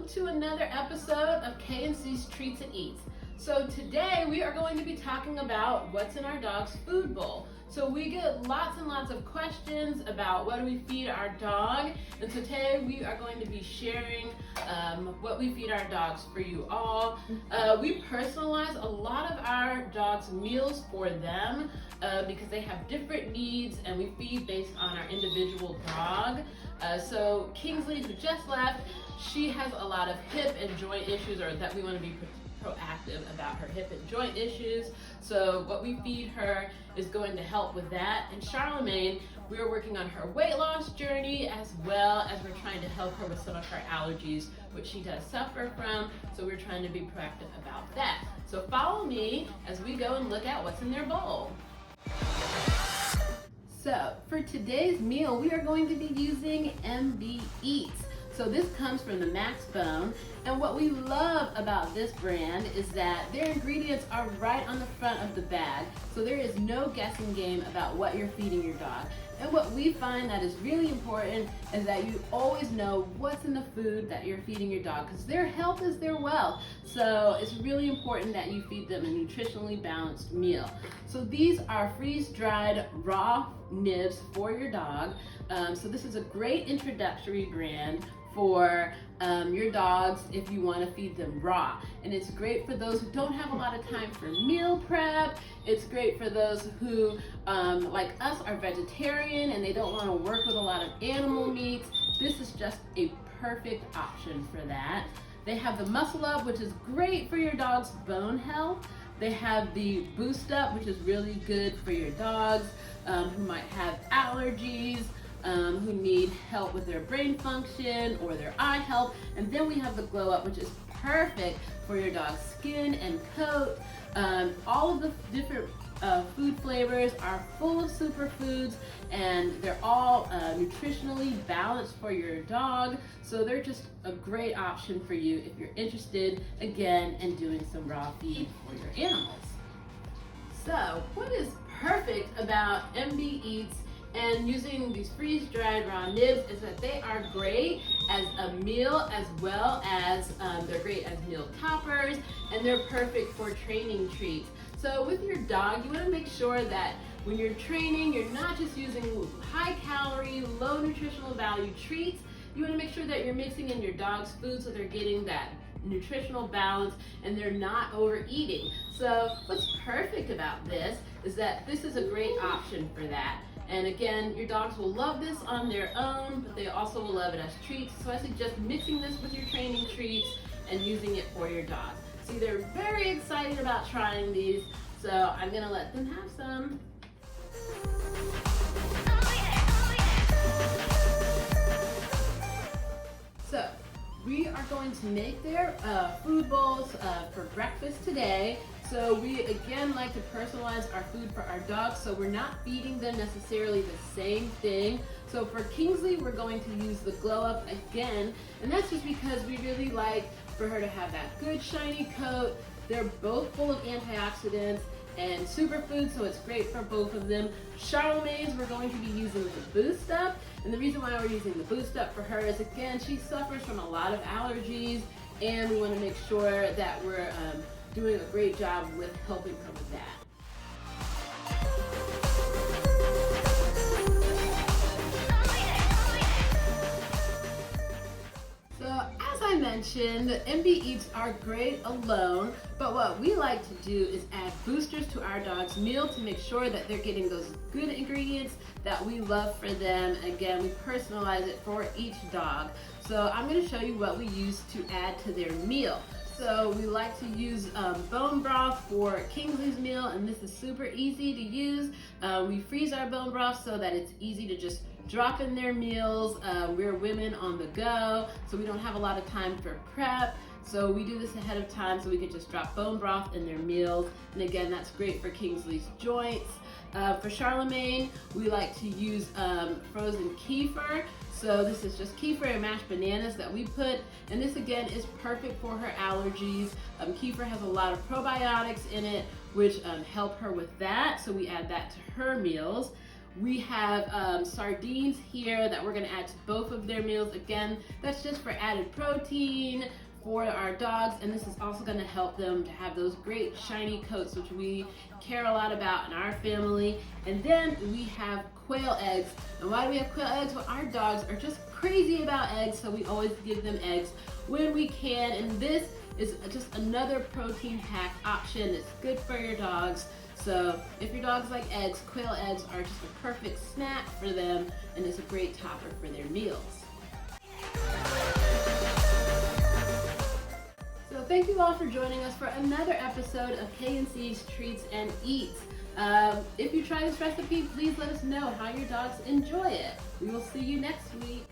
welcome to another episode of K&C's Treats and Eats. So today we are going to be talking about what's in our dog's food bowl. So we get lots and lots of questions about what do we feed our dog, and so today we are going to be sharing what we feed our dogs for you all. We personalize a lot of our dogs' meals for them because they have different needs, and we feed based on our individual dog. So Kingsley, who just left, she has a lot of hip and joint issues, or that we want to be proactive about her hip and joint issues. So what we feed her is going to help with that. And Charlemagne, we are working on her weight loss journey, as well as we're trying to help her with some of her allergies, which she does suffer from. So we're trying to be proactive about that. So follow me as we go and look at what's in their bowl. So for today's meal, we are going to be using MB Eats. So this comes from the Max Bone, and what we love about this brand is that their ingredients are right on the front of the bag, so there is no guessing game about what you're feeding your dog. And what we find that is really important is that you always know what's in the food that you're feeding your dog, because their health is their wealth. So it's really important that you feed them a nutritionally balanced meal. So these are freeze-dried raw nibs for your dog. So this is a great introductory brand for your dogs if you want to feed them raw. And it's great for those who don't have a lot of time for meal prep. It's great for those who, like us, are vegetarian and they don't want to work with a lot of animal meats. This is just a perfect option for that. They have the Muscle Up, which is great for your dog's bone health. They have the Boost Up, which is really good for your dogs who might have allergies, who need help with their brain function or their eye health. And then we have the Glow Up, which is perfect for your dog's skin and coat. All of the different food flavors are full of superfoods, and they're all nutritionally balanced for your dog. So they're just a great option for you if you're interested, again, in doing some raw feed for your animals. So what is perfect about MB Eats and using these freeze-dried raw nibs is that they are great as a meal, as well as they're great as meal toppers, and they're perfect for training treats. So with your dog, you want to make sure that when you're training, you're not just using high-calorie, low nutritional value treats. You want to make sure that you're mixing in your dog's food so they're getting that nutritional balance and they're not overeating. So what's perfect about this is that this is a great option for that. And again, your dogs will love this on their own, but they also will love it as treats. So I suggest mixing this with your training treats and using it for your dogs. See, they're very excited about trying these, so I'm gonna let them have some. So we are going to make their food bowls for breakfast today. So we again like to personalize our food for our dogs, so we're not feeding them necessarily the same thing. So for Kingsley, we're going to use the Glow Up again, and that's just because we really like for her to have that good shiny coat. They're both full of antioxidants and superfoods, so it's great for both of them. Charlemagne's, we're going to be using the Boost Up, and the reason why we're using the Boost Up for her is, again, she suffers from a lot of allergies, and we want to make sure that we're doing a great job with helping her with that. So as I mentioned, MB Eats are great alone, but what we like to do is add boosters to our dog's meal to make sure that they're getting those good ingredients that we love for them. Again, we personalize it for each dog. So I'm going to show you what we use to add to their meal. So we like to use bone broth for Kingsley's meal, and this is super easy to use. We freeze our bone broth so that it's easy to just drop in their meals. We're women on the go, so we don't have a lot of time for prep. So we do this ahead of time so we can just drop bone broth in their meals. And again, that's great for Kingsley's joints. For Charlemagne, we like to use frozen kefir. So this is just kefir and mashed bananas that we put, and this again is perfect for her allergies. Kefir has a lot of probiotics in it, which help her with that, so we add that to her meals. We have sardines here that we're gonna add to both of their meals. Again, that's just for added protein for our dogs, and this is also gonna help them to have those great shiny coats, which we care a lot about in our family. And then we have quail eggs. And why do we have quail eggs? Well, our dogs are just crazy about eggs, so we always give them eggs when we can. And this is just another protein pack option that's good for your dogs. So if your dogs like eggs, quail eggs are just a perfect snack for them, and it's a great topper for their meals. So thank you all for joining us for another episode of K&C's Treats and Eats. If you try this recipe, please let us know how your dogs enjoy it. We will see you next week.